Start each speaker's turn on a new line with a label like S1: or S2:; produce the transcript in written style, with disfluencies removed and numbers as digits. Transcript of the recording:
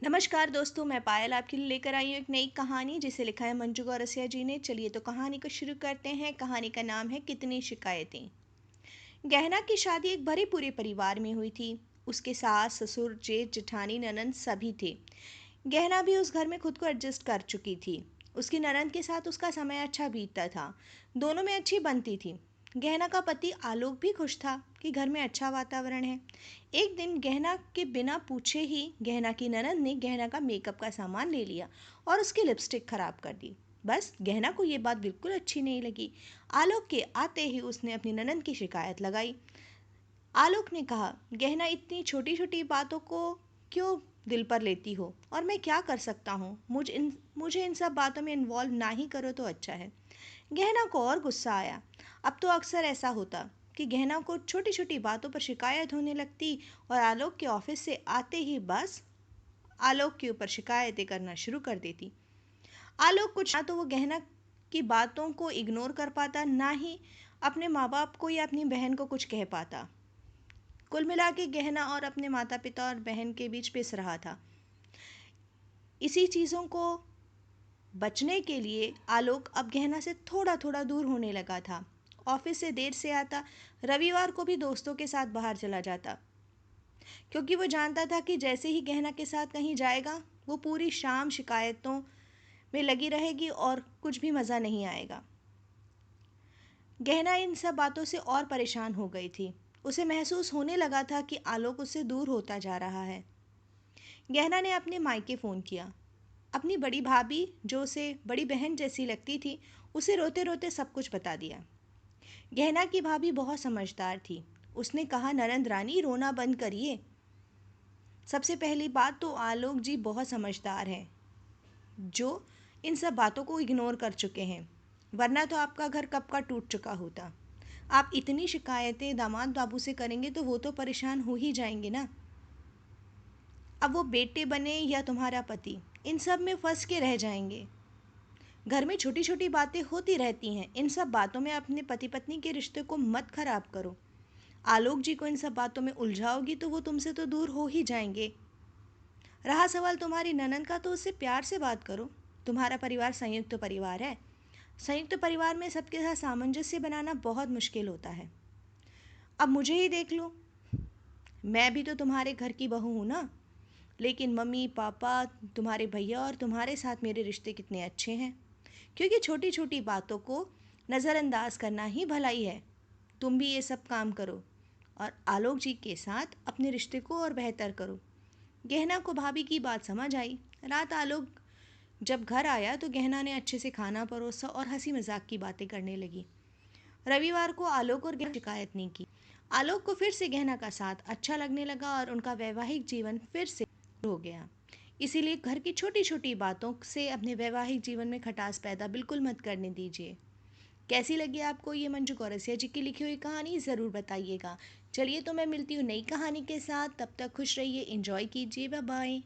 S1: नमस्कार दोस्तों, मैं पायल आपके लिए लेकर आई हूँ एक नई कहानी जिसे लिखा है मंजू गौरसिया जी ने। चलिए तो कहानी को शुरू करते हैं। कहानी का नाम है कितनी शिकायतें। गहना की शादी एक भरे पूरे परिवार में हुई थी। उसके सास ससुर जेठ जेठानी ननंद सभी थे। गहना भी उस घर में खुद को एडजस्ट कर चुकी थी। उसकी ननंद के साथ उसका समय अच्छा बीतता था। दोनों में अच्छी बनती थी। गहना का पति आलोक भी खुश था कि घर में अच्छा वातावरण है। एक दिन गहना के बिना पूछे ही गहना की ननंद ने गहना का मेकअप का सामान ले लिया और उसकी लिपस्टिक खराब कर दी। बस गहना को ये बात बिल्कुल अच्छी नहीं लगी। आलोक के आते ही उसने अपनी ननंद की शिकायत लगाई। आलोक ने कहा, गहना इतनी छोटी छोटी बातों को क्यों दिल पर लेती हो, और मैं क्या कर सकता हूँ। मुझे इन सब बातों में इन्वॉल्व ना ही करो तो अच्छा है। गहना को और गुस्सा आया। अब तो अक्सर ऐसा होता कि गहना को छोटी छोटी बातों पर शिकायत होने लगती और आलोक के ऑफिस से आते ही बस आलोक के ऊपर शिकायतें करना शुरू कर देती। आलोक कुछ ना तो वो गहना की बातों को इग्नोर कर पाता, ना ही अपने माँ बाप को या अपनी बहन को कुछ कह पाता। कुल मिला के गहना और अपने माता पिता और बहन के बीच पिस रहा था। इसी चीज़ों को बचने के लिए आलोक अब गहना से थोड़ा थोड़ा दूर होने लगा था। ऑफिस से देर से आता, रविवार को भी दोस्तों के साथ बाहर चला जाता, क्योंकि वो जानता था कि जैसे ही गहना के साथ कहीं जाएगा वो पूरी शाम शिकायतों में लगी रहेगी और कुछ भी मज़ा नहीं आएगा। गहना इन सब बातों से और परेशान हो गई थी। उसे महसूस होने लगा था कि आलोक उससे दूर होता जा रहा है। गहना ने अपने मायके फ़ोन किया। अपनी बड़ी भाभी, जो उसे बड़ी बहन जैसी लगती थी, उसे रोते रोते सब कुछ बता दिया। गहना की भाभी बहुत समझदार थी। उसने कहा, ननंद रानी, रोना बंद करिए। सबसे पहली बात तो आलोक जी बहुत समझदार हैं, जो इन सब बातों को इग्नोर कर चुके हैं, वरना तो आपका घर कब का टूट चुका होता। आप इतनी शिकायतें दामाद बाबू से करेंगे तो वो तो परेशान हो ही जाएंगे ना। अब वो बेटे बने या तुम्हारा पति, इन सब में फंस के रह जाएंगे। घर में छोटी छोटी बातें होती रहती हैं, इन सब बातों में अपने पति पत्नी के रिश्ते को मत खराब करो। आलोक जी को इन सब बातों में उलझाओगी तो वो तुमसे तो दूर हो ही जाएंगे। रहा सवाल तुम्हारी ननद का, तो उससे प्यार से बात करो। तुम्हारा परिवार संयुक्त परिवार है। संयुक्त परिवार में सबके साथ सामंजस्य बनाना बहुत मुश्किल होता है। अब मुझे ही देख लो, मैं भी तो तुम्हारे घर की बहू हूँ ना। लेकिन मम्मी पापा, तुम्हारे भैया और तुम्हारे साथ मेरे रिश्ते कितने अच्छे हैं, क्योंकि छोटी छोटी बातों को नज़रअंदाज करना ही भलाई है। तुम भी ये सब काम करो और आलोक जी के साथ अपने रिश्ते को और बेहतर करो। गहना को भाभी की बात समझ आई। रात आलोक जब घर आया तो गहना ने अच्छे से खाना परोसा और हंसी मजाक की बातें करने लगी। रविवार को आलोक और गहना शिकायत नहीं की। आलोक को फिर से गहना का साथ अच्छा लगने लगा और उनका वैवाहिक जीवन फिर से हो गया। इसीलिए घर की छोटी छोटी बातों से अपने वैवाहिक जीवन में खटास पैदा बिल्कुल मत करने दीजिए। कैसी लगी आपको ये मंजू गौरसिया जी की लिखी हुई कहानी, ज़रूर बताइएगा। चलिए तो मैं मिलती हूँ नई कहानी के साथ। तब तक खुश रहिए, एंजॉय कीजिए, बाय बाय।